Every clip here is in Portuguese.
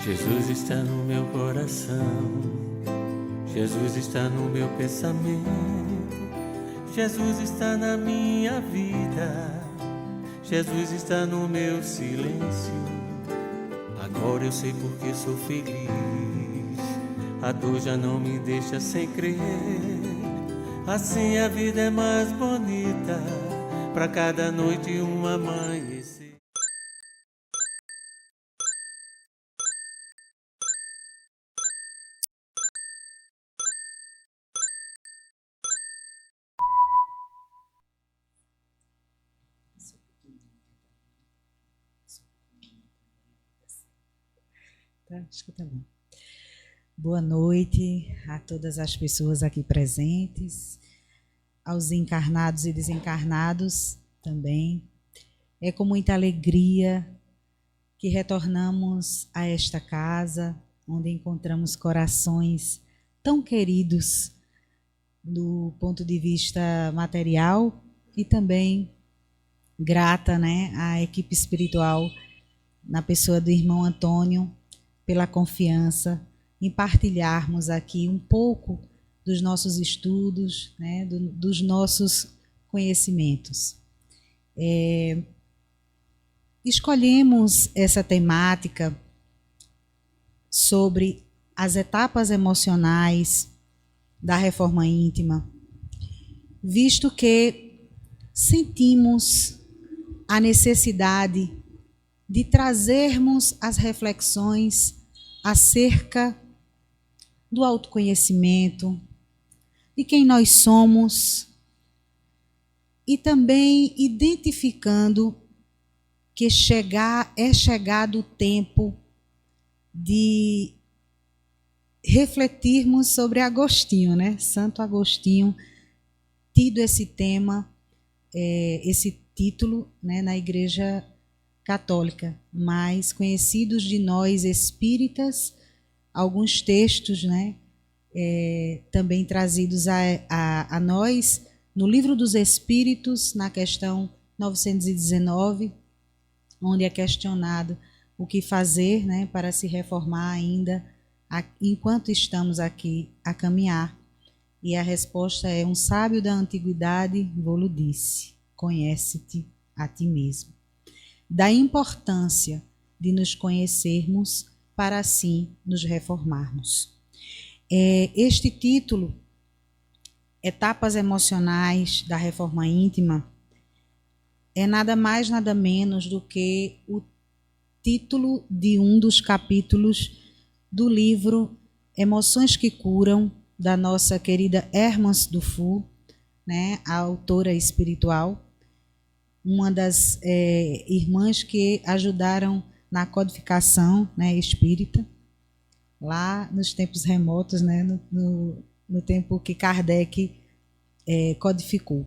Jesus está no meu coração, Jesus está no meu pensamento, Jesus está na minha vida, Jesus está no meu silêncio. Agora eu sei porque sou feliz, a dor já não me deixa sem crer. Assim a vida é mais bonita, pra cada noite um amanhecer. Acho que tá bom. Boa noite a todas as pessoas aqui presentes, aos encarnados e desencarnados também. É com muita alegria que retornamos a esta casa, onde encontramos corações tão queridos do ponto de vista material e também grata, né, à equipe espiritual, na pessoa do irmão Antônio, pela confiança em partilharmos aqui um pouco dos nossos estudos, né, dos nossos conhecimentos. Escolhemos essa temática sobre as etapas emocionais da reforma íntima, visto que sentimos a necessidade de trazermos as reflexões acerca do autoconhecimento, de quem nós somos, e também identificando que é chegado o tempo de refletirmos sobre Agostinho, né? Santo Agostinho, tido esse tema, esse título, né, na Igreja Católica, mas conhecidos de nós espíritas, alguns textos, né, também trazidos a nós no Livro dos Espíritos, na questão 919, onde é questionado o que fazer, né, para se reformar ainda enquanto estamos aqui a caminhar. E a resposta é: um sábio da antiguidade vô-lo disse, conhece-te a ti mesmo. Da importância de nos conhecermos para assim nos reformarmos. Este título, Etapas Emocionais da Reforma Íntima, é nada mais, nada menos do que o título de um dos capítulos do livro Emoções que Curam, da nossa querida Hermance Dufour, né, a autora espiritual, uma das irmãs que ajudaram na codificação, né, espírita, lá nos tempos remotos, né, no tempo que Kardec codificou.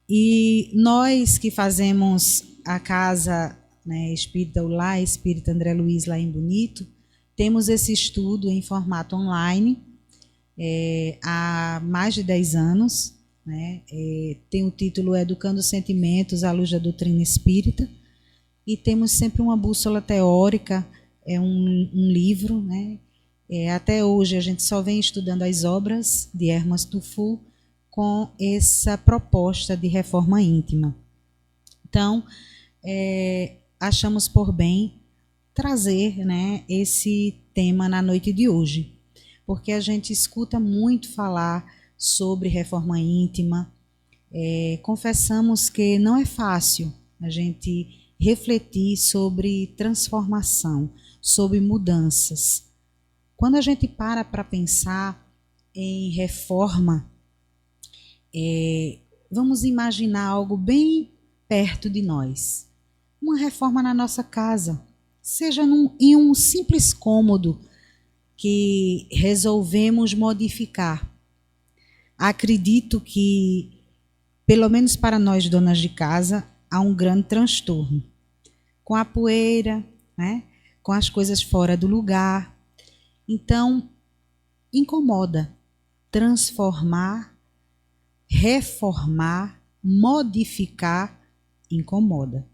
E nós que fazemos a casa, né, espírita, o Lar Espírita André Luiz, lá em Bonito, temos esse estudo em formato online há mais de 10 anos, né? Tem o título Educando Sentimentos à Luz da Doutrina Espírita, e temos sempre uma bússola teórica, um livro, né? Até hoje a gente só vem estudando as obras de Hermance Dufour com essa proposta de reforma íntima. Então, achamos por bem trazer, né, esse tema na noite de hoje, porque a gente escuta muito falar sobre reforma íntima. Confessamos que não é fácil a gente refletir sobre transformação, sobre mudanças. Quando a gente para pensar em reforma, vamos imaginar algo bem perto de nós. Uma reforma na nossa casa, seja em um simples cômodo que resolvemos modificar. Acredito que, pelo menos para nós donas de casa, há um grande transtorno. Com a poeira, né? Com as coisas fora do lugar. Então, incomoda. Transformar, reformar, modificar, incomoda.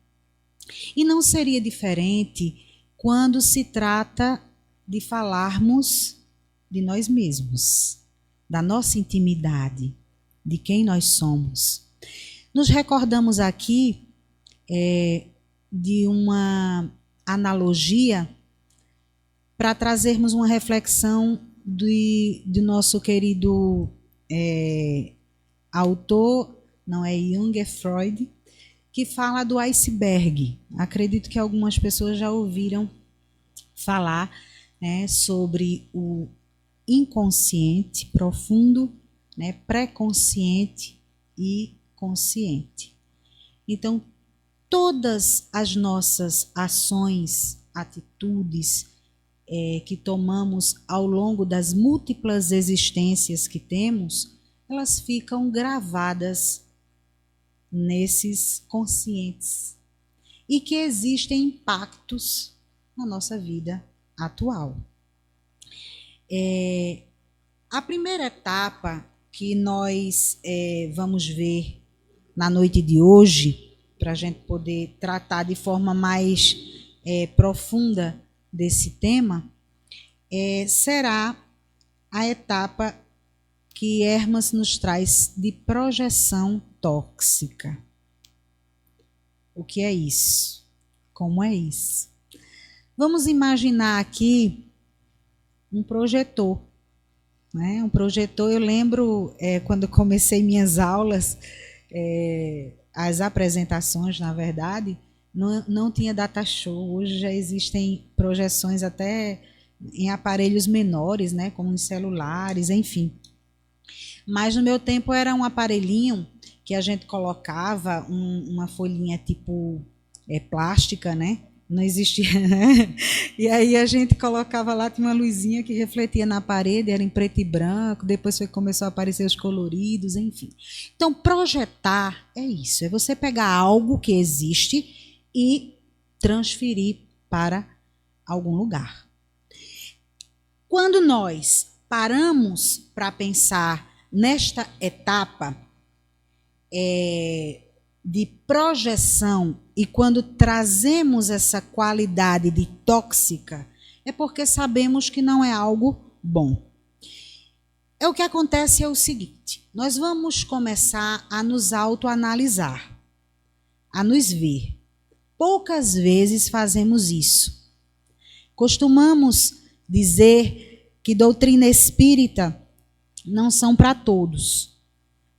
E não seria diferente quando se trata de falarmos de nós mesmos, da nossa intimidade, de quem nós somos. Nos recordamos aqui de uma analogia para trazermos uma reflexão do nosso querido autor, não é Jung, é Freud, que fala do iceberg. Acredito que algumas pessoas já ouviram falar, né, sobre o inconsciente profundo, né, pré-consciente e consciente. Então, todas as nossas ações, atitudes que tomamos ao longo das múltiplas existências que temos, elas ficam gravadas nesses conscientes e que existem impactos na nossa vida atual. A primeira etapa que nós vamos ver na noite de hoje, para a gente poder tratar de forma mais profunda desse tema, será a etapa que Hermas nos traz de projeção tóxica. O que é isso? Como é isso? Vamos imaginar aqui um projetor. Né? Um projetor, eu lembro quando eu comecei minhas aulas, as apresentações, na verdade, não tinha data show. Hoje já existem projeções até em aparelhos menores, né? Como em celulares, enfim. Mas no meu tempo era um aparelhinho que a gente colocava uma folhinha tipo plástica, né? Não existia, né? E aí a gente colocava lá, tinha uma luzinha que refletia na parede, era em preto e branco, depois começou a aparecer os coloridos, enfim. Então, projetar é isso, é você pegar algo que existe e transferir para algum lugar. Quando nós paramos para pensar nesta etapa de projeção e quando trazemos essa qualidade de tóxica, é porque sabemos que não é algo bom. O que acontece é o seguinte, nós vamos começar a nos autoanalisar, a nos ver. Poucas vezes fazemos isso. Costumamos dizer que doutrina espírita não são para todos,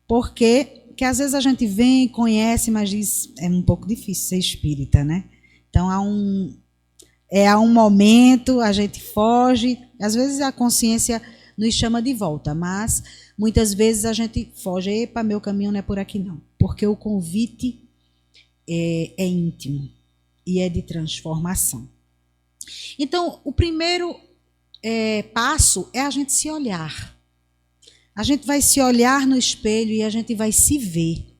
porque às vezes a gente vem, conhece, mas diz, é um pouco difícil ser espírita, né? Então, há um momento, a gente foge, às vezes a consciência nos chama de volta, mas muitas vezes a gente foge, epa, meu caminho não é por aqui não, porque o convite é íntimo e é de transformação. Então, o primeiro passo é a gente se olhar. A gente vai se olhar no espelho e a gente vai se ver.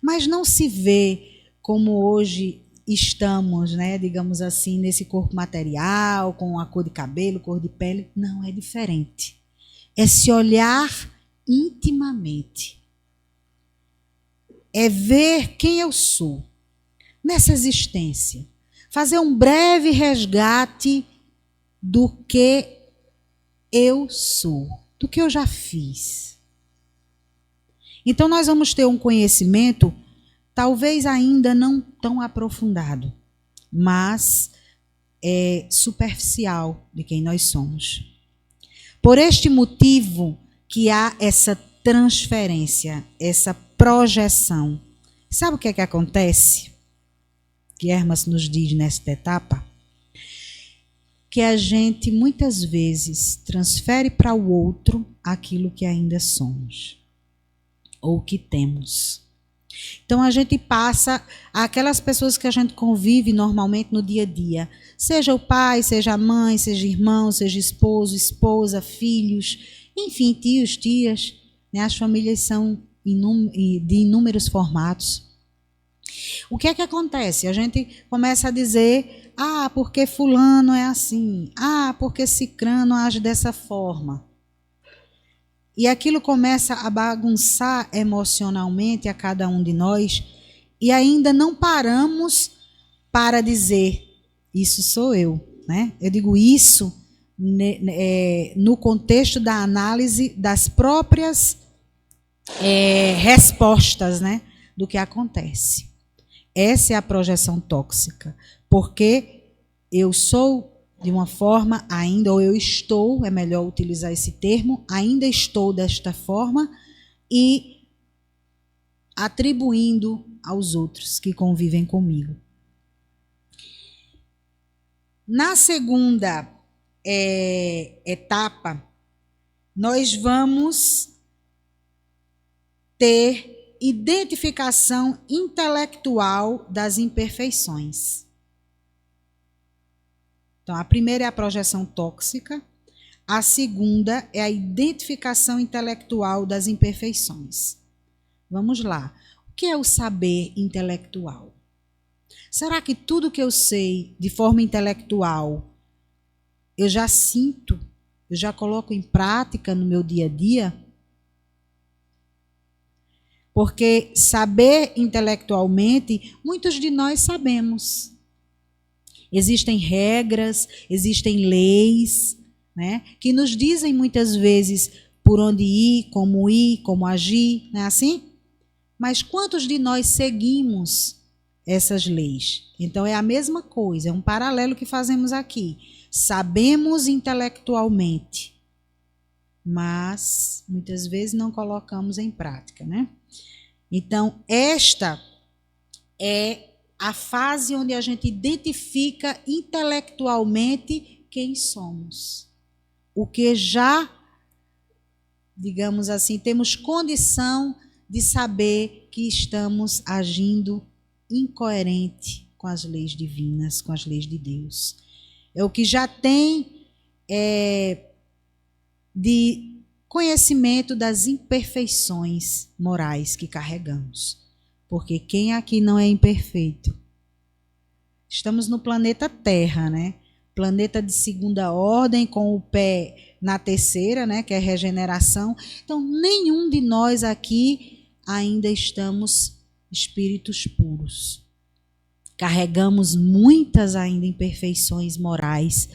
Mas não se vê como hoje estamos, né, digamos assim, nesse corpo material, com a cor de cabelo, cor de pele. Não, é diferente. É se olhar intimamente. É ver quem eu sou nessa existência. Fazer um breve resgate do que eu sou, do que eu já fiz. Então, nós vamos ter um conhecimento, talvez ainda não tão aprofundado, mas superficial de quem nós somos. Por este motivo que há essa transferência, essa projeção. Sabe o que é que acontece? Que Hermas nos diz nesta etapa? Que a gente muitas vezes transfere para o outro aquilo que ainda somos ou que temos. Então a gente passa aquelas pessoas que a gente convive normalmente no dia a dia, seja o pai, seja a mãe, seja irmão, seja esposo, esposa, filhos, enfim, tios, tias, né? As famílias são de inúmeros formatos. O que é que acontece? A gente começa a dizer, porque fulano é assim, porque cicrano age dessa forma. E aquilo começa a bagunçar emocionalmente a cada um de nós e ainda não paramos para dizer, Isso sou eu, né? Eu digo isso no contexto da análise das próprias respostas, né, do que acontece. Essa é a projeção tóxica, porque eu sou de uma forma ainda, ou eu estou, é melhor utilizar esse termo, ainda estou desta forma e atribuindo aos outros que convivem comigo. Na segunda etapa, nós vamos ter identificação intelectual das imperfeições. Então, a primeira é a projeção tóxica, a segunda é a identificação intelectual das imperfeições. Vamos lá. O que é o saber intelectual? Será que tudo que eu sei de forma intelectual eu já sinto, eu já coloco em prática no meu dia a dia? Porque saber intelectualmente, muitos de nós sabemos. Existem regras, existem leis, né, que nos dizem muitas vezes por onde ir, como agir, não é assim? Mas quantos de nós seguimos essas leis? Então é a mesma coisa, é um paralelo que fazemos aqui. Sabemos intelectualmente, mas muitas vezes não colocamos em prática, né? Então, esta é a fase onde a gente identifica intelectualmente quem somos. O que já, digamos assim, temos condição de saber que estamos agindo incoerente com as leis divinas, com as leis de Deus. É o que já tem de conhecimento das imperfeições morais que carregamos. Porque quem aqui não é imperfeito? Estamos no planeta Terra, né? Planeta de segunda ordem, com o pé na terceira, né? Que é regeneração. Então, nenhum de nós aqui ainda estamos espíritos puros. Carregamos muitas ainda imperfeições morais,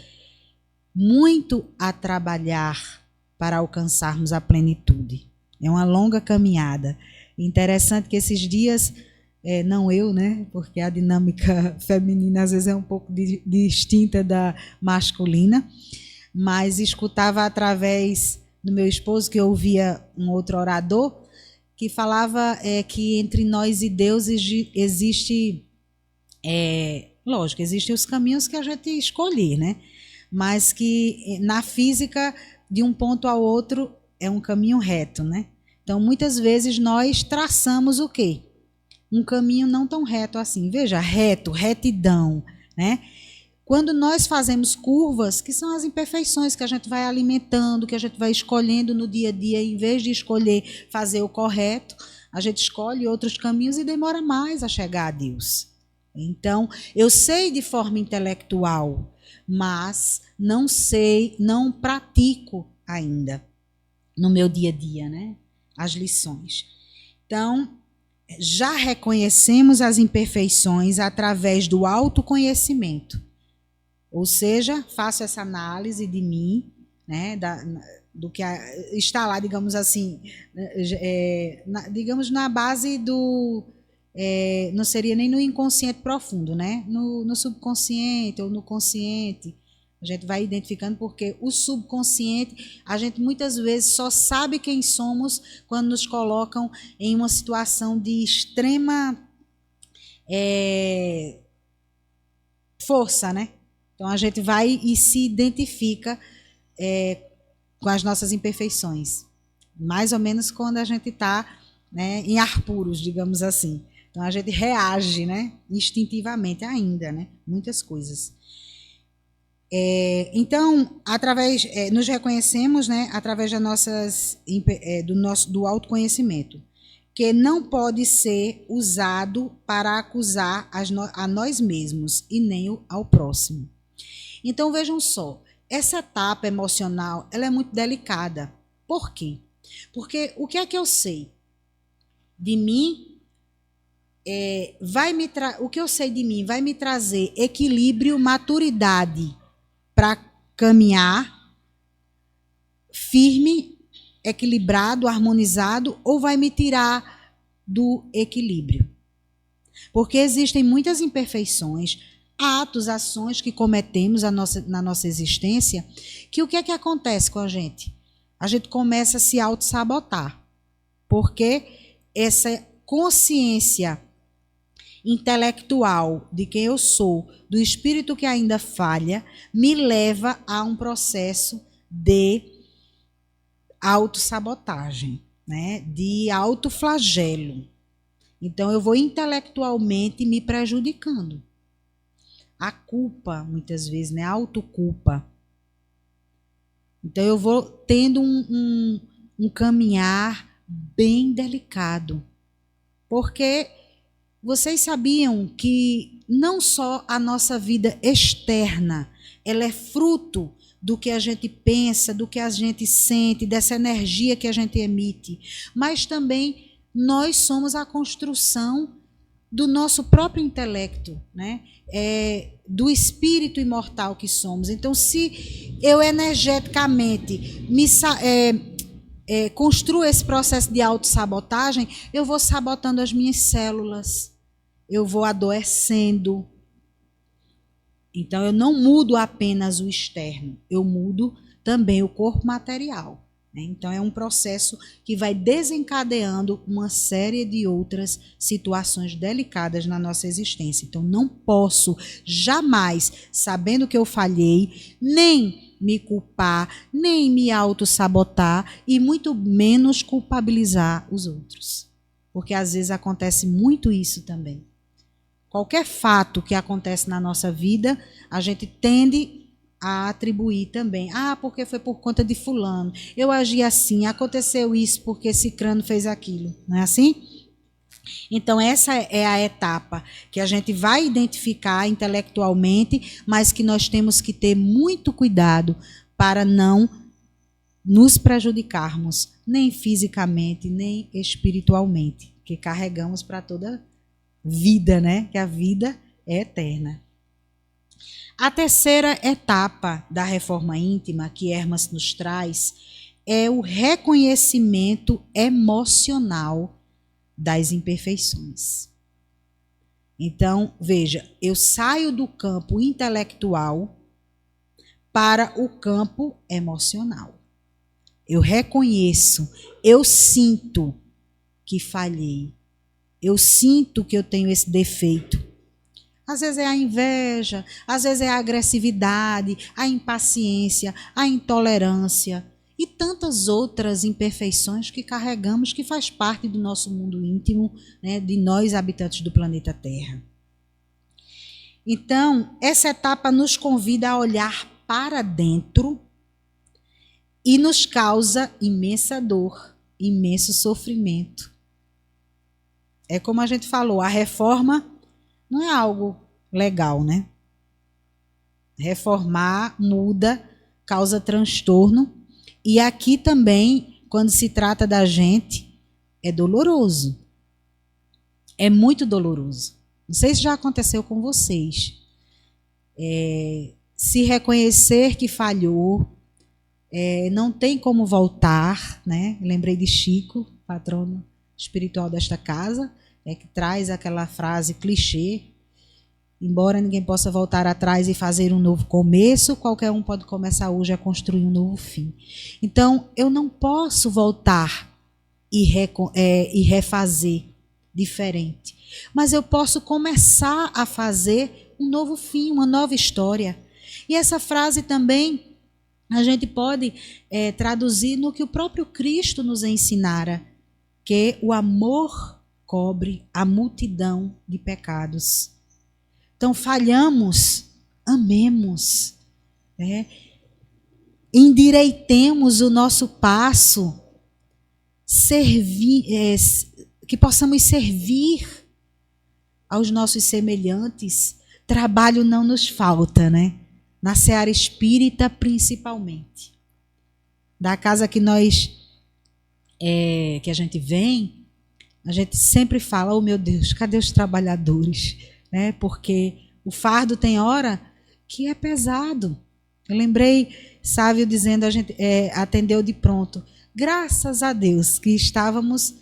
muito a trabalhar para alcançarmos a plenitude. É uma longa caminhada. Interessante que esses dias, não eu, né? Porque a dinâmica feminina às vezes é um pouco distinta da masculina, mas escutava através do meu esposo, que eu ouvia um outro orador, que falava que entre nós e Deus existe, lógico, existem os caminhos que a gente escolher, né? Mas que na física, de um ponto ao outro, é um caminho reto, né? Então, muitas vezes nós traçamos o quê? Um caminho não tão reto assim. Veja, retidão, né? Quando nós fazemos curvas, que são as imperfeições que a gente vai alimentando, que a gente vai escolhendo no dia a dia, em vez de escolher fazer o correto, a gente escolhe outros caminhos e demora mais a chegar a Deus. Então, eu sei de forma intelectual, mas não sei, não pratico ainda no meu dia a dia, né? As lições. Então, já reconhecemos as imperfeições através do autoconhecimento. Ou seja, faço essa análise de mim, né? Do que está lá, digamos assim, digamos na base do... não seria nem no inconsciente profundo, né? No subconsciente ou no consciente. A gente vai identificando, porque o subconsciente, a gente muitas vezes só sabe quem somos quando nos colocam em uma situação de extrema força, né? Então a gente vai e se identifica com as nossas imperfeições. Mais ou menos quando a gente está, né, em ar puros, digamos assim. Então a gente reage, né, instintivamente ainda, né, muitas coisas. Então, nos reconhecemos, né, através das nossas, do autoconhecimento, que não pode ser usado para acusar a nós mesmos e nem ao próximo. Então, vejam só, essa etapa emocional, ela é muito delicada. Por quê? Porque o que é que eu sei de mim o que eu sei de mim vai me trazer equilíbrio, maturidade para caminhar firme, equilibrado, harmonizado, ou vai me tirar do equilíbrio? Porque existem muitas imperfeições, atos, ações que cometemos na nossa existência, que o que é que acontece com a gente? A gente começa a se auto-sabotar, porque essa consciência intelectual de quem eu sou, do espírito que ainda falha, me leva a um processo de autossabotagem, né? De autoflagelo. Então, eu vou intelectualmente me prejudicando. A culpa, muitas vezes, né? A autoculpa. Então, eu vou tendo um caminhar bem delicado. Porque vocês sabiam que não só a nossa vida externa, ela é fruto do que a gente pensa, do que a gente sente, dessa energia que a gente emite, mas também nós somos a construção do nosso próprio intelecto, né? Do espírito imortal que somos. Então, se eu energeticamente construo esse processo de autossabotagem, eu vou sabotando as minhas células, eu vou adoecendo. Então, eu não mudo apenas o externo, eu mudo também o corpo material. Então, é um processo que vai desencadeando uma série de outras situações delicadas na nossa existência. Então, não posso jamais, sabendo que eu falhei, nem me culpar, nem me auto-sabotar e muito menos culpabilizar os outros. Porque às vezes acontece muito isso também. Qualquer fato que acontece na nossa vida, a gente tende a atribuir também. Porque foi por conta de fulano. Eu agi assim, aconteceu isso porque cicrano fez aquilo. Não é assim? Então, essa é a etapa que a gente vai identificar intelectualmente, mas que nós temos que ter muito cuidado para não nos prejudicarmos, nem fisicamente, nem espiritualmente, que carregamos para toda vida, né? Que a vida é eterna. A terceira etapa da reforma íntima que Hermas nos traz é o reconhecimento emocional das imperfeições. Então, veja, eu saio do campo intelectual para o campo emocional. Eu reconheço, eu sinto que falhei. Eu sinto que eu tenho esse defeito. Às vezes é a inveja, às vezes é a agressividade, a impaciência, a intolerância e tantas outras imperfeições que carregamos, que faz parte do nosso mundo íntimo, né, de nós habitantes do planeta Terra. Então, essa etapa nos convida a olhar para dentro e nos causa imensa dor, imenso sofrimento. É como a gente falou, a reforma não é algo legal, né? Reformar muda, causa transtorno. E aqui também, quando se trata da gente, é doloroso. É muito doloroso. Não sei se já aconteceu com vocês. Se reconhecer que falhou, não tem como voltar, né? Lembrei de Chico, patrono espiritual desta casa, que traz aquela frase clichê: embora ninguém possa voltar atrás e fazer um novo começo, qualquer um pode começar hoje a construir um novo fim. Então, eu não posso voltar e refazer diferente, mas eu posso começar a fazer um novo fim, uma nova história. E essa frase também a gente pode traduzir no que o próprio Cristo nos ensinara, que o amor cobre a multidão de pecados. Então, falhamos, amemos, né? Endireitemos o nosso passo, que possamos servir aos nossos semelhantes. Trabalho não nos falta, né? Na seara espírita, principalmente. Da casa que a gente vem, a gente sempre fala, oh meu Deus, cadê os trabalhadores? Né? Porque o fardo tem hora que é pesado. Eu lembrei Sávio dizendo, a gente atendeu de pronto. Graças a Deus que estávamos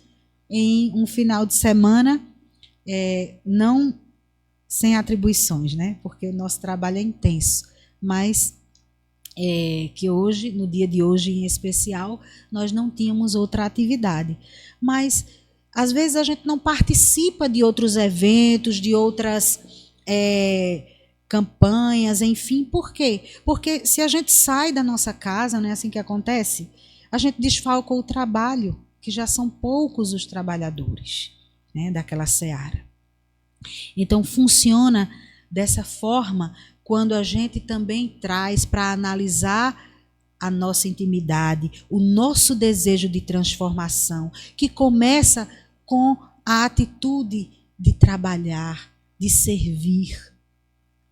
em um final de semana não sem atribuições, né? Porque o nosso trabalho é intenso. Mas que hoje, no dia de hoje em especial, nós não tínhamos outra atividade. Mas, às vezes, a gente não participa de outros eventos, de outras campanhas, enfim. Por quê? Porque se a gente sai da nossa casa, não é assim que acontece? A gente desfalca o trabalho, que já são poucos os trabalhadores, né, daquela seara. Então, funciona dessa forma quando a gente também traz para analisar a nossa intimidade, o nosso desejo de transformação, que começa com a atitude de trabalhar, de servir.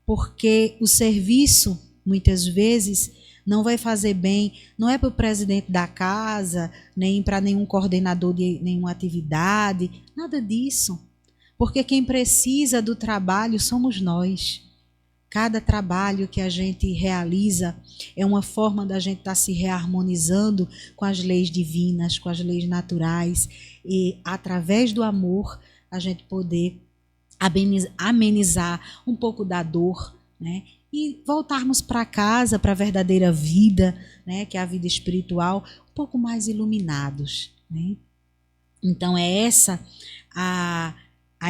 Porque o serviço, muitas vezes, não vai fazer bem, não é para o presidente da casa, nem para nenhum coordenador de nenhuma atividade, nada disso. Porque quem precisa do trabalho somos nós. Cada trabalho que a gente realiza é uma forma da gente estar se reharmonizando com as leis divinas, com as leis naturais, e através do amor a gente poder amenizar um pouco da dor, né? E voltarmos para casa, para a verdadeira vida, né? Que é a vida espiritual, um pouco mais iluminados, né? Então é essa a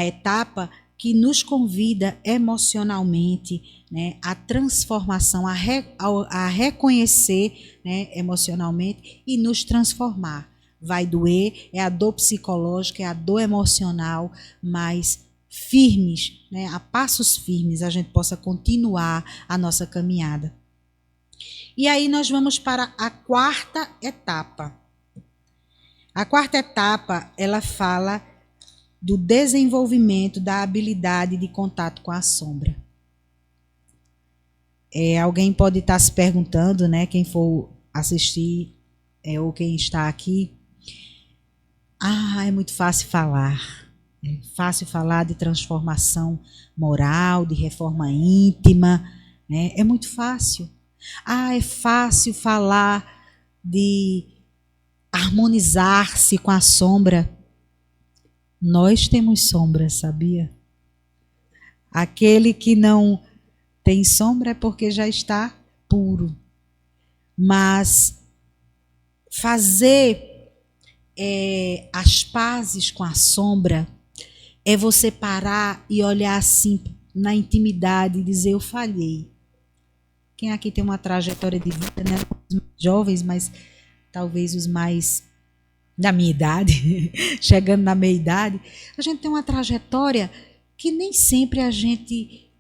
etapa que nos convida emocionalmente, né, à transformação, a reconhecer, né, emocionalmente e nos transformar. Vai doer, é a dor psicológica, é a dor emocional, mas firmes, né, a passos firmes, a gente possa continuar a nossa caminhada. E aí nós vamos para a quarta etapa. A quarta etapa, ela fala do desenvolvimento da habilidade de contato com a sombra. Alguém pode estar se perguntando, né, quem for assistir ou quem está aqui, é muito fácil falar. É fácil falar de transformação moral, de reforma íntima, né? É muito fácil. É fácil falar de harmonizar-se com a sombra. Nós temos sombra, sabia? Aquele que não tem sombra é porque já está puro. Mas fazer as pazes com a sombra é você parar e olhar assim na intimidade e dizer, eu falhei. Quem aqui tem uma trajetória de vida, né? Os jovens, mas talvez os mais da minha idade, chegando na meia idade, a gente tem uma trajetória que nem sempre a gente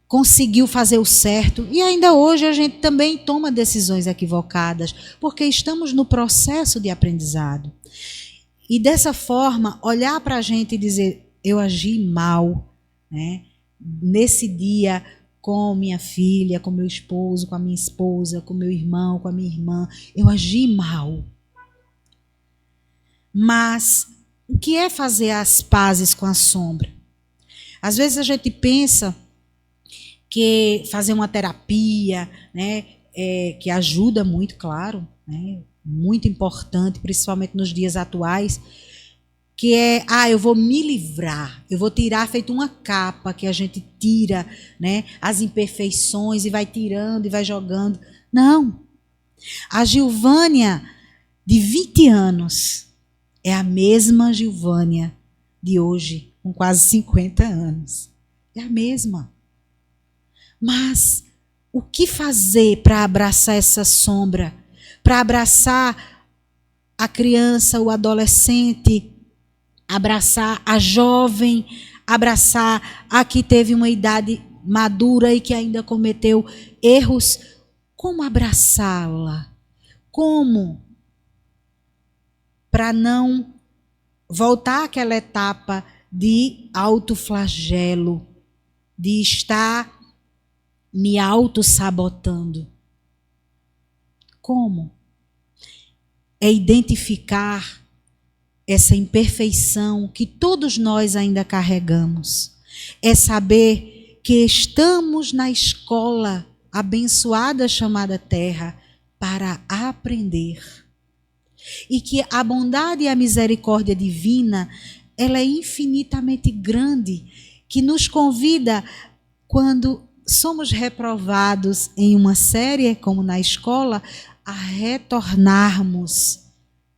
conseguiu fazer o certo, e ainda hoje a gente também toma decisões equivocadas, porque estamos no processo de aprendizado. E dessa forma, olhar para a gente e dizer, eu agi mal, né? Nesse dia, com minha filha, com meu esposo, com a minha esposa, com meu irmão, com a minha irmã, eu agi mal. Mas o que é fazer as pazes com a sombra? Às vezes a gente pensa que fazer uma terapia, né, que ajuda muito, claro, né, muito importante, principalmente nos dias atuais, que eu vou me livrar, eu vou tirar, feito uma capa que a gente tira, né, as imperfeições e vai tirando e vai jogando. Não. A Gilvânia de 20 anos é a mesma Gilvânia de hoje, com quase 50 anos. É a mesma. Mas o que fazer para abraçar essa sombra? Para abraçar a criança, o adolescente, abraçar a jovem, abraçar a que teve uma idade madura e que ainda cometeu erros. Como abraçá-la? Como? Para não voltar àquela etapa de autoflagelo, de estar me autossabotando. Como? É identificar, essa imperfeição que todos nós ainda carregamos. É saber que estamos na escola abençoada chamada Terra para aprender. E que a bondade e a misericórdia divina, ela é infinitamente grande, que nos convida, quando somos reprovados em uma série, como na escola, a retornarmos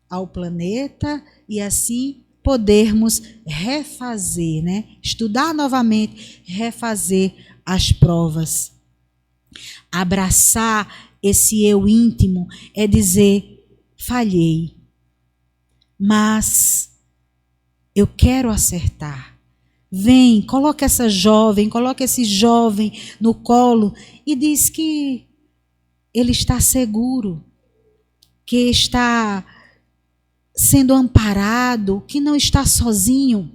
ao planeta e assim podermos refazer, né? Estudar novamente, refazer as provas. Abraçar esse eu íntimo é dizer: falhei, mas eu quero acertar. Vem, coloca essa jovem, coloca esse jovem no colo e diz que ele está seguro, que está sendo amparado, que não está sozinho,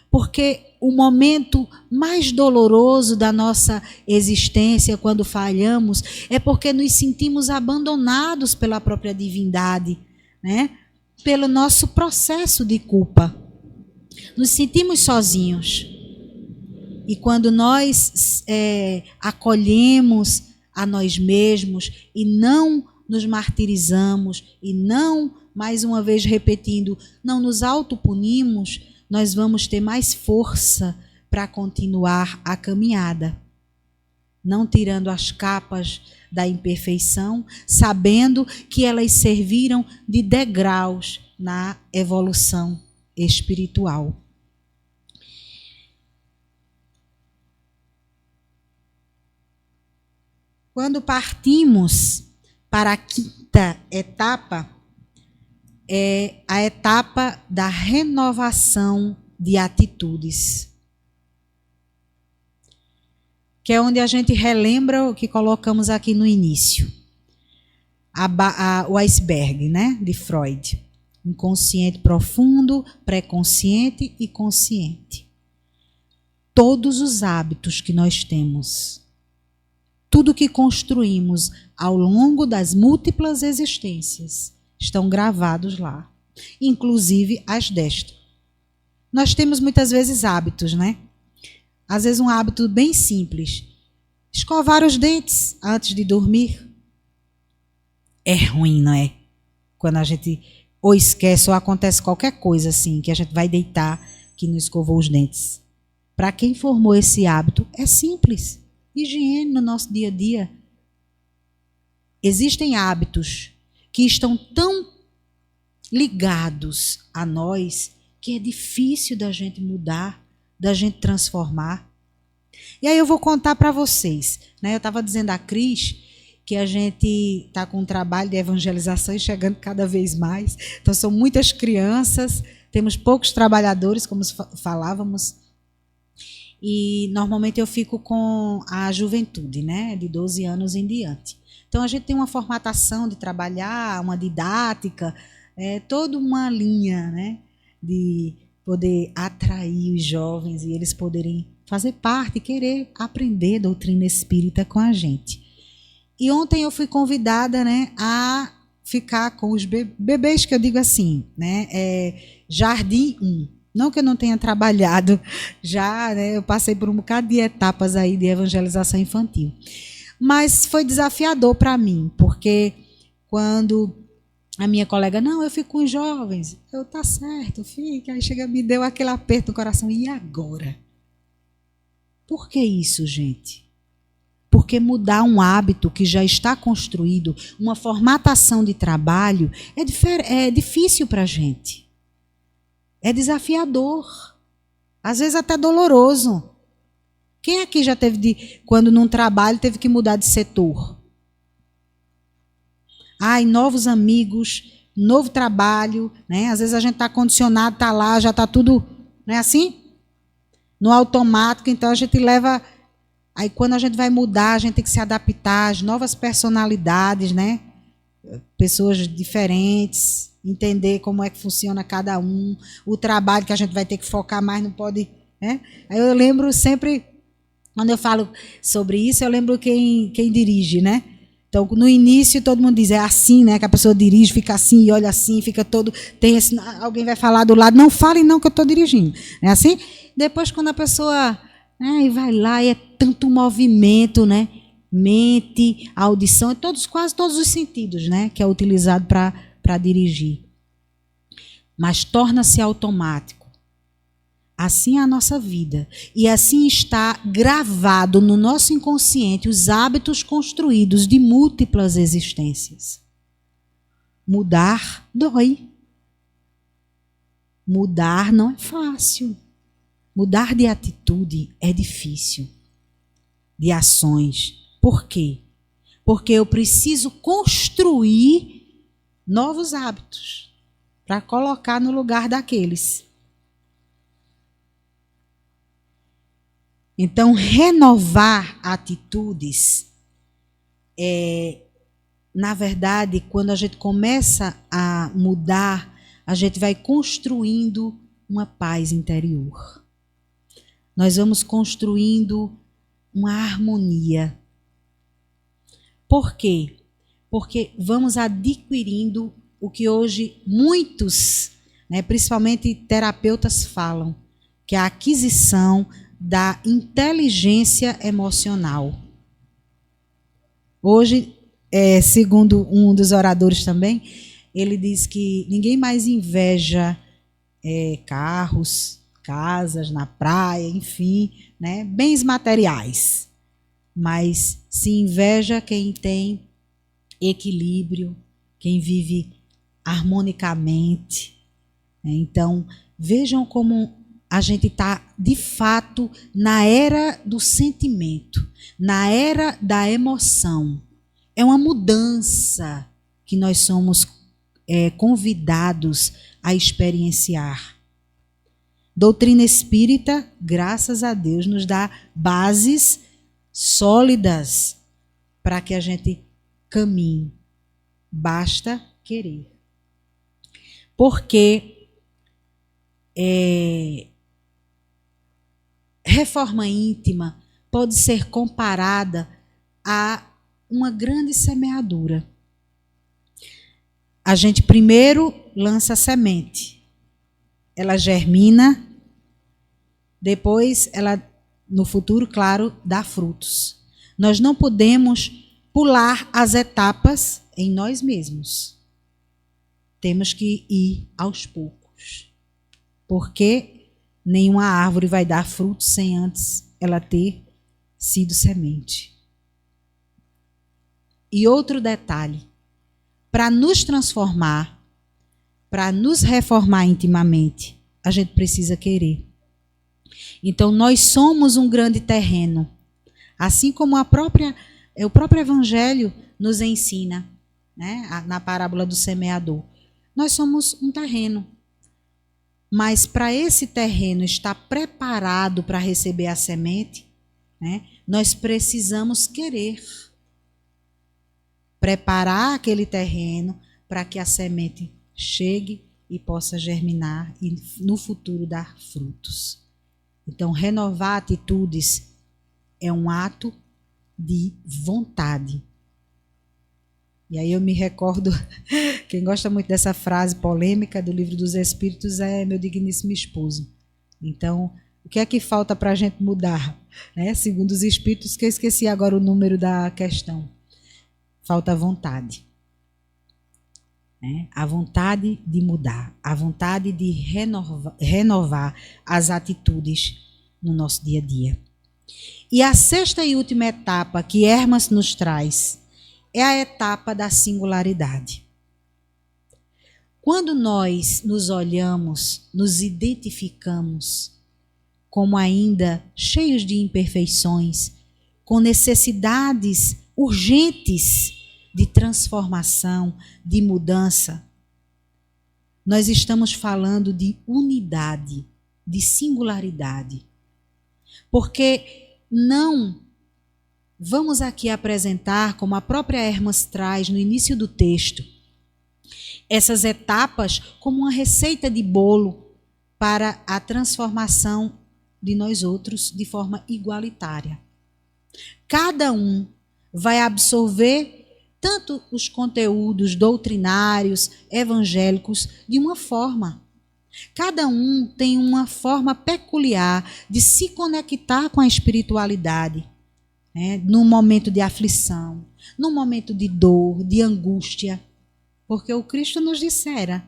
porque o momento mais doloroso da nossa existência, quando falhamos, é porque nos sentimos abandonados pela própria divindade, né? Pelo nosso processo de culpa. Nos sentimos sozinhos. E quando nós acolhemos a nós mesmos e não nos martirizamos e não, mais uma vez repetindo, não nos autopunimos, nós vamos ter mais força para continuar a caminhada. Não tirando as capas da imperfeição, sabendo que elas serviram de degraus na evolução espiritual. Quando partimos para a quinta etapa, é a etapa da renovação de atitudes. Que é onde a gente relembra o que colocamos aqui no início. O iceberg, né, de Freud. Inconsciente profundo, pré-consciente e consciente. Todos os hábitos que nós temos, tudo que construímos ao longo das múltiplas existências, estão gravados lá, inclusive as desta. Nós temos muitas vezes hábitos, né? Às vezes um hábito bem simples. Escovar os dentes antes de dormir. É ruim, não é? Quando a gente ou esquece ou acontece qualquer coisa assim, que a gente vai deitar que não escovou os dentes. Para quem formou esse hábito, é simples. Higiene no nosso dia a dia. Existem hábitos que estão tão ligados a nós que é difícil da gente mudar, da gente transformar. E aí eu vou contar para vocês, né? Eu estava dizendo a Cris que a gente está com um trabalho de evangelização e chegando cada vez mais. Então são muitas crianças, temos poucos trabalhadores, como falávamos. E normalmente eu fico com a juventude, né? De 12 anos em diante. Então a gente tem uma formatação de trabalhar, uma didática, toda uma linha, né? De poder atrair os jovens e eles poderem fazer parte, querer aprender doutrina espírita com a gente. E ontem eu fui convidada, né, a ficar com os bebês, que eu digo assim, né, Jardim 1. Não que eu não tenha trabalhado já, né, eu passei por um bocado de etapas aí de evangelização infantil. Mas foi desafiador para mim, porque quando a minha colega, não, eu fico com os jovens, eu, tá certo, fica, aí chega, me deu aquele aperto no coração, e agora? Por que isso, gente? Porque mudar um hábito que já está construído, uma formatação de trabalho, é difícil para a gente. É desafiador. Às vezes até doloroso. Quem aqui já teve, quando num trabalho, teve que mudar de setor? Ai, novos amigos, novo trabalho, né? Às vezes a gente está condicionado, está lá, já está tudo, não é assim? No automático, então a gente leva. Aí quando a gente vai mudar, a gente tem que se adaptar às novas personalidades, né? Pessoas diferentes, entender como é que funciona cada um, o trabalho que a gente vai ter que focar mais, não pode, né? Aí eu lembro sempre, quando eu falo sobre isso, eu lembro quem dirige, né? Então, no início, todo mundo diz, é assim, né? Que a pessoa dirige, fica assim, e olha assim, fica todo... alguém vai falar do lado, não fale não que eu estou dirigindo. Não é assim? Depois, quando a pessoa e vai lá, e é tanto movimento, né? Mente, audição, quase todos os sentidos, né? Que é utilizado para dirigir. Mas torna-se automático. Assim é a nossa vida. E assim está gravado no nosso inconsciente os hábitos construídos de múltiplas existências. Mudar dói. Mudar não é fácil. Mudar de atitude é difícil. De ações. Por quê? Porque eu preciso construir novos hábitos para colocar no lugar daqueles. Então, renovar atitudes na verdade, quando a gente começa a mudar, a gente vai construindo uma paz interior. Nós vamos construindo uma harmonia. Por quê? Porque vamos adquirindo o que hoje muitos, principalmente terapeutas, falam, que é a aquisição da inteligência emocional. Hoje, segundo um dos oradores também, ele diz que ninguém mais inveja carros, casas na praia, enfim, bens materiais. Mas se inveja quem tem equilíbrio, quem vive harmonicamente. Então, vejam como a gente está, de fato, na era do sentimento, na era da emoção. É uma mudança que nós somos convidados a experienciar. Doutrina espírita, graças a Deus, nos dá bases sólidas para que a gente caminhe. Basta querer. Porque reforma íntima pode ser comparada a uma grande semeadura. A gente primeiro lança a semente. Ela germina, depois ela, no futuro, claro, dá frutos. Nós não podemos pular as etapas em nós mesmos. Temos que ir aos poucos. Porque nenhuma árvore vai dar frutos sem antes ela ter sido semente. E outro detalhe, para nos transformar, para nos reformar intimamente, a gente precisa querer. Então, nós somos um grande terreno. Assim como o próprio Evangelho nos ensina, na parábola do semeador. Nós somos um terreno. Mas para esse terreno estar preparado para receber a semente, nós precisamos querer. Preparar aquele terreno para que a semente chegue e possa germinar e no futuro dar frutos. Então, renovar atitudes é um ato de vontade. E aí eu me recordo, quem gosta muito dessa frase polêmica do Livro dos Espíritos é meu digníssimo esposo. Então, o que é que falta para a gente mudar? Segundo os Espíritos, que eu esqueci agora o número da questão. Falta vontade. A vontade de mudar, a vontade de renovar as atitudes no nosso dia a dia. E a sexta e última etapa que Hermas nos traz é a etapa da singularidade. Quando nós nos olhamos, nos identificamos como ainda cheios de imperfeições, com necessidades urgentes de transformação, de mudança, nós estamos falando de unidade, de singularidade. Porque não vamos aqui apresentar, como a própria Hermas traz no início do texto, essas etapas como uma receita de bolo para a transformação de nós outros de forma igualitária. Cada um vai absorver tanto os conteúdos doutrinários, evangélicos, de uma forma. Cada um tem uma forma peculiar de se conectar com a espiritualidade, né? No momento de aflição, no momento de dor, de angústia. Porque o Cristo nos dissera: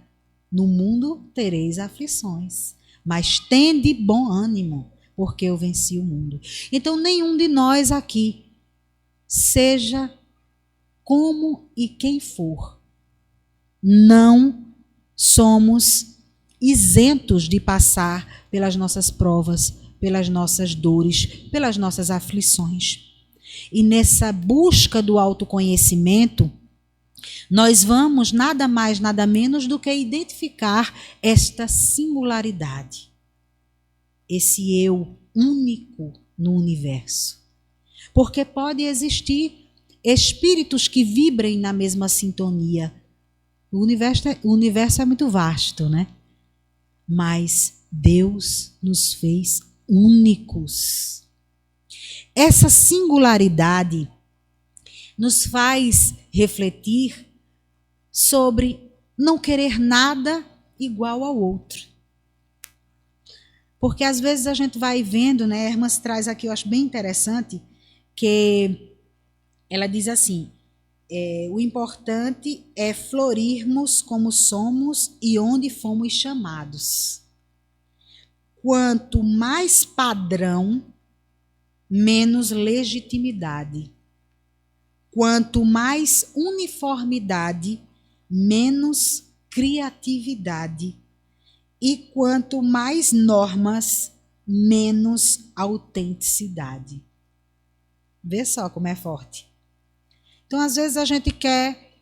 no mundo tereis aflições, mas tende bom ânimo, porque eu venci o mundo. Então, nenhum de nós aqui, seja como e quem for, não somos isentos de passar pelas nossas provas, pelas nossas dores, pelas nossas aflições. E nessa busca do autoconhecimento, nós vamos nada mais, nada menos do que identificar esta singularidade, esse eu único no universo. Porque pode existir espíritos que vibrem na mesma sintonia. O universo é muito vasto, né? Mas Deus nos fez únicos. Essa singularidade nos faz refletir sobre não querer nada igual ao outro. Porque às vezes a gente vai vendo, né? A Hermas traz aqui, eu acho bem interessante, que ela diz assim: o importante é florirmos como somos e onde fomos chamados. Quanto mais padrão, menos legitimidade. Quanto mais uniformidade, menos criatividade. E quanto mais normas, menos autenticidade. Vê só como é forte. Então, às vezes, a gente quer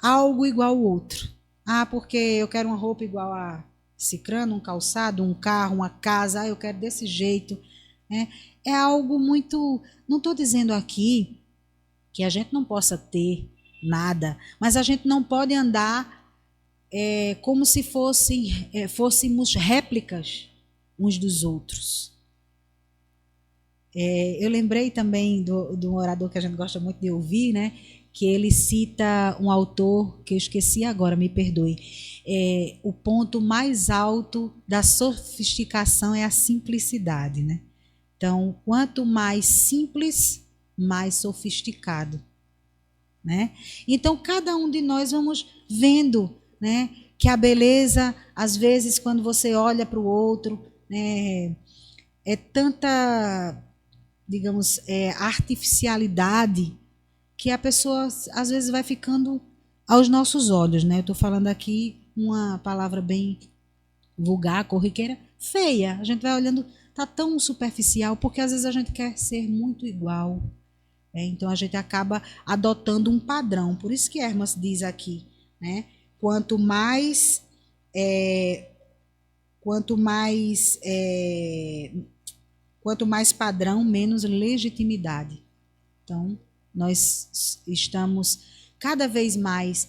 algo igual ao outro. Ah, porque eu quero uma roupa igual a cicrano, um calçado, um carro, uma casa. Ah, eu quero desse jeito. É algo muito... Não estou dizendo aqui que a gente não possa ter nada, mas a gente não pode andar como se fôssemos réplicas uns dos outros. Eu lembrei também do orador que a gente gosta muito de ouvir, né? Que ele cita um autor que eu esqueci agora, me perdoe. O ponto mais alto da sofisticação é a simplicidade, né? Então, quanto mais simples, mais sofisticado, né? Então, cada um de nós vamos vendo, né, que a beleza, às vezes, quando você olha para o outro, né, é tanta, digamos, artificialidade, que a pessoa, às vezes, vai ficando aos nossos olhos, né? Eu estou falando aqui uma palavra bem vulgar, corriqueira, feia. A gente vai olhando, está tão superficial, porque às vezes a gente quer ser muito igual. Então a gente acaba adotando um padrão. Por isso que Hermas diz aqui, né? Quanto mais padrão, menos legitimidade. Então, nós estamos cada vez mais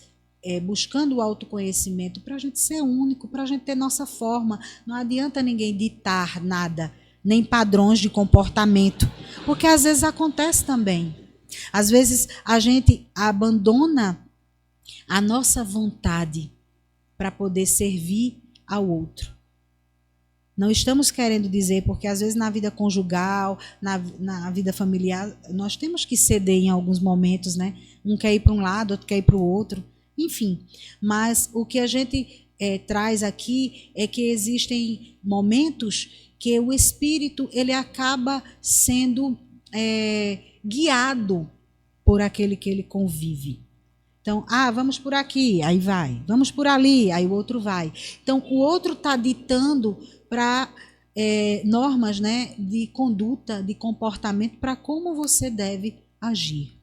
buscando o autoconhecimento para a gente ser único, para a gente ter nossa forma. Não adianta ninguém ditar nada, nem padrões de comportamento, porque às vezes acontece também. Às vezes a gente abandona a nossa vontade para poder servir ao outro. Não estamos querendo dizer, porque às vezes na vida conjugal, na vida familiar, nós temos que ceder em alguns momentos, né? Um quer ir para um lado, outro quer ir para o outro, enfim. Mas o que a gente traz aqui é que existem momentos que o espírito ele acaba sendo guiado por aquele que ele convive. Então, vamos por aqui, aí vai. Vamos por ali, aí o outro vai. Então, o outro está ditando para normas, né, de conduta, de comportamento, para como você deve agir.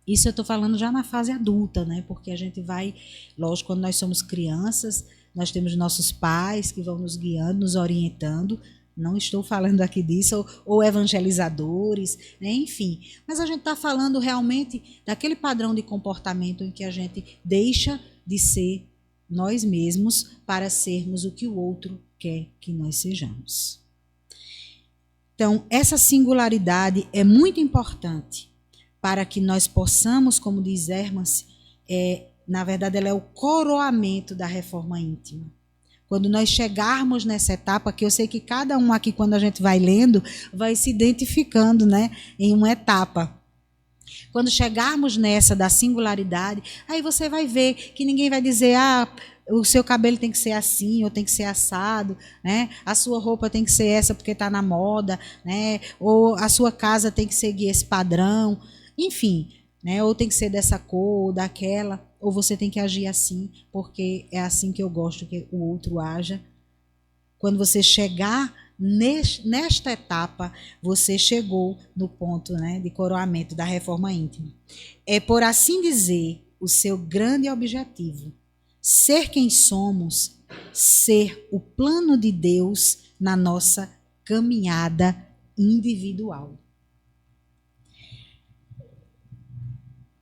Isso eu estou falando já na fase adulta, né? Porque a gente vai, lógico, quando nós somos crianças, nós temos nossos pais que vão nos guiando, nos orientando. Não estou falando aqui disso, ou evangelizadores, né? Enfim. Mas a gente está falando realmente daquele padrão de comportamento em que a gente deixa de ser nós mesmos para sermos o que o outro quer que nós sejamos. Então, essa singularidade é muito importante para que nós possamos, como diz Hermas, na verdade ela é o coroamento da reforma íntima. Quando nós chegarmos nessa etapa, que eu sei que cada um aqui, quando a gente vai lendo, vai se identificando, né, em uma etapa. Quando chegarmos nessa da singularidade, aí você vai ver que ninguém vai dizer, o seu cabelo tem que ser assim, ou tem que ser assado, né? A sua roupa tem que ser essa porque está na moda, né? Ou a sua casa tem que seguir esse padrão, enfim, né? Ou tem que ser dessa cor, ou daquela, ou você tem que agir assim, porque é assim que eu gosto que o outro haja. Quando você chegar nesta etapa, você chegou no ponto, né, de coroamento da reforma íntima. É, por assim dizer, o seu grande objetivo. Ser quem somos, ser o plano de Deus na nossa caminhada individual.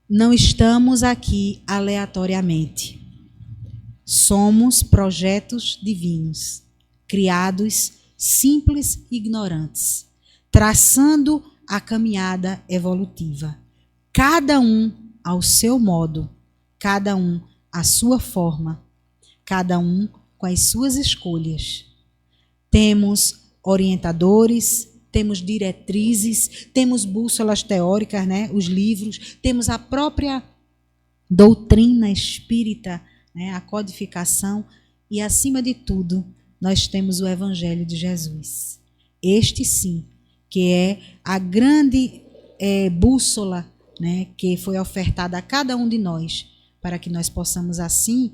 Não estamos aqui aleatoriamente. Somos projetos divinos, criados simples e ignorantes, traçando a caminhada evolutiva. Cada um ao seu modo, cada um à sua forma, cada um com as suas escolhas. Temos orientadores, temos diretrizes, temos bússolas teóricas, né, os livros, temos a própria doutrina espírita, né, a codificação e, acima de tudo, nós temos o Evangelho de Jesus. Este sim, que é a grande bússola, né, que foi ofertada a cada um de nós, para que nós possamos assim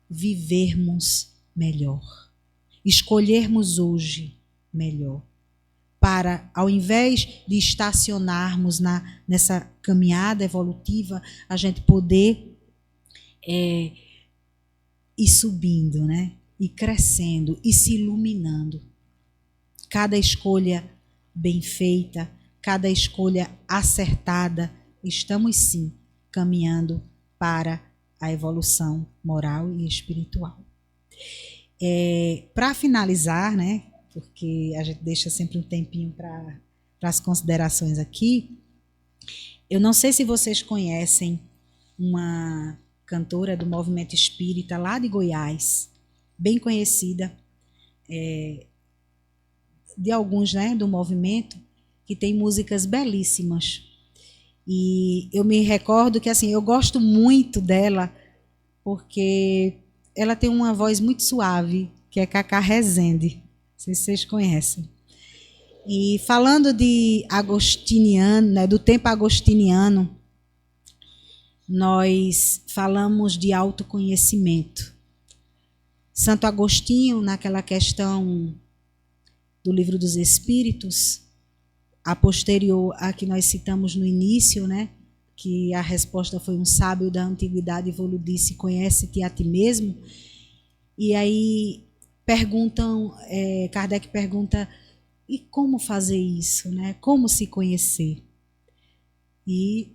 vivermos melhor, escolhermos hoje melhor, para, ao invés de estacionarmos nessa caminhada evolutiva, a gente poder ir subindo, né? Ir crescendo, e se iluminando. Cada escolha bem feita, cada escolha acertada, estamos sim caminhando para a evolução moral e espiritual. Para finalizar, né, porque a gente deixa sempre um tempinho para as considerações aqui, eu não sei se vocês conhecem uma cantora do movimento espírita lá de Goiás, bem conhecida, de alguns, né, do movimento, que tem músicas belíssimas. E eu me recordo que, assim, eu gosto muito dela porque ela tem uma voz muito suave, que é Cacá Rezende. Não sei se vocês conhecem. E falando de agostiniano, né, do tempo agostiniano, nós falamos de autoconhecimento. Santo Agostinho, naquela questão do Livro dos Espíritos, a posterior a que nós citamos no início, né, que a resposta foi um sábio da antiguidade vos disse, conhece-te a ti mesmo. E aí Kardec pergunta, e como fazer isso, né? Como se conhecer? E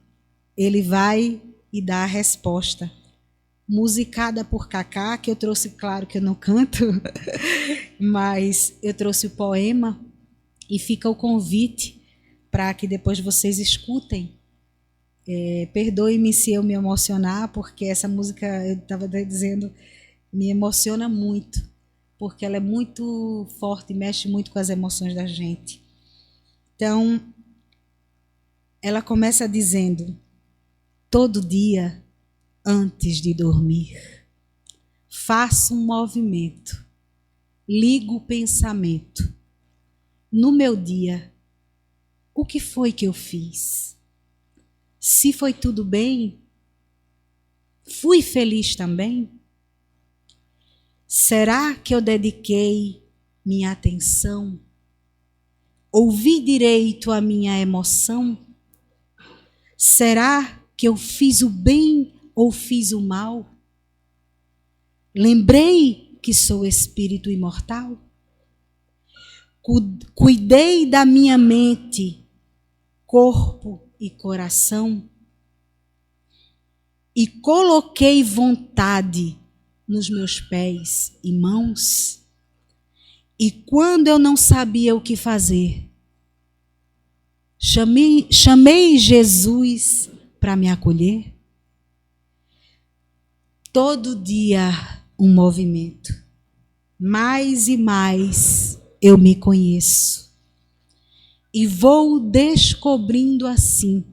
ele vai e dá a resposta, musicada por Cacá, que eu trouxe, claro que eu não canto, mas eu trouxe o poema, e fica o convite para que depois vocês escutem. Perdoe-me se eu me emocionar, porque essa música, eu estava dizendo, me emociona muito, porque ela é muito forte, mexe muito com as emoções da gente. Então, ela começa dizendo, todo dia, antes de dormir, faço um movimento, ligo o pensamento. No meu dia, o que foi que eu fiz? Se foi tudo bem, fui feliz também? Será que eu dediquei minha atenção? Ouvi direito a minha emoção? Será que eu fiz o bem ou fiz o mal? Lembrei que sou espírito imortal? Cuidei da minha mente, corpo e coração? E coloquei vontade nos meus pés e mãos? E quando eu não sabia o que fazer, Chamei Jesus para me acolher. Todo dia um movimento. Mais e mais eu me conheço. E vou descobrindo assim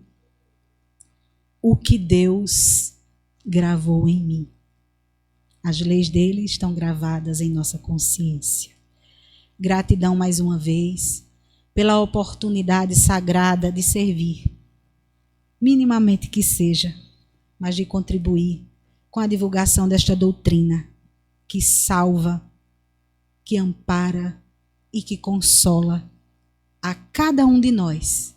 o que Deus gravou em mim. As leis dele estão gravadas em nossa consciência. Gratidão mais uma vez pela oportunidade sagrada de servir, minimamente que seja, mas de contribuir com a divulgação desta doutrina que salva, que ampara e que consola a cada um de nós,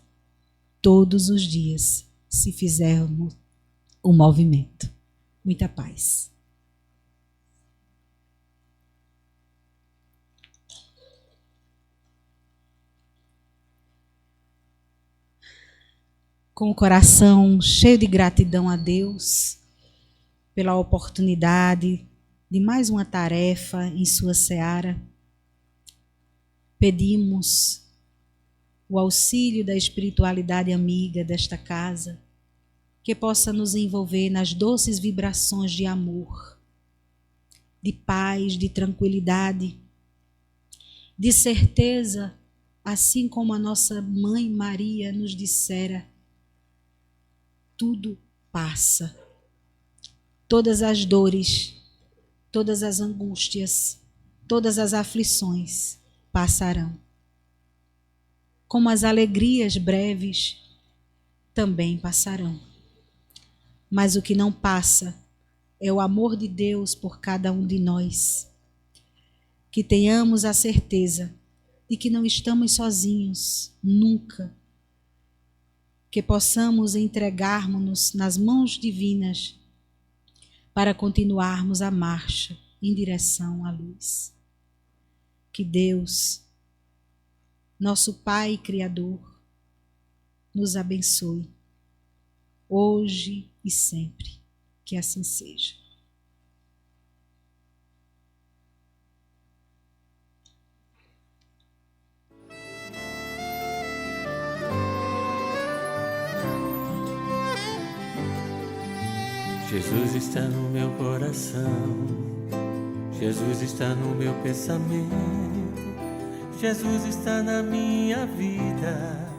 todos os dias, se fizermos o movimento. Muita paz. Com o coração cheio de gratidão a Deus pela oportunidade de mais uma tarefa em sua seara, pedimos o auxílio da espiritualidade amiga desta casa, que possa nos envolver nas doces vibrações de amor, de paz, de tranquilidade, de certeza, assim como a nossa mãe Maria nos dissera: tudo passa. Todas as dores, todas as angústias, todas as aflições passarão. Como as alegrias breves também passarão. Mas o que não passa é o amor de Deus por cada um de nós. Que tenhamos a certeza de que não estamos sozinhos, nunca. Que possamos entregarmos-nos nas mãos divinas para continuarmos a marcha em direção à luz. Que Deus, nosso Pai Criador, nos abençoe, hoje e sempre. Que assim seja. Jesus está no meu coração, Jesus está no meu pensamento, Jesus está na minha vida,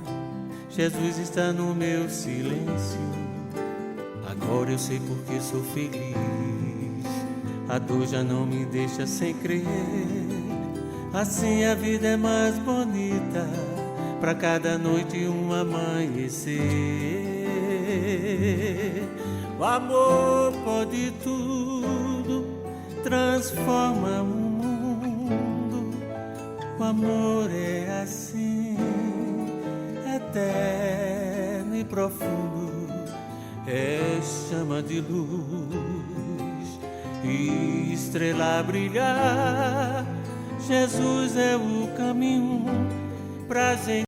Jesus está no meu silêncio. Agora eu sei porque sou feliz, a dor já não me deixa sem crer. Assim a vida é mais bonita, pra cada noite um amanhecer. O amor pode tudo, transforma o mundo. O amor é assim, eterno e profundo. É chama de luz e estrela a brilhar. Jesus é o caminho pra gente.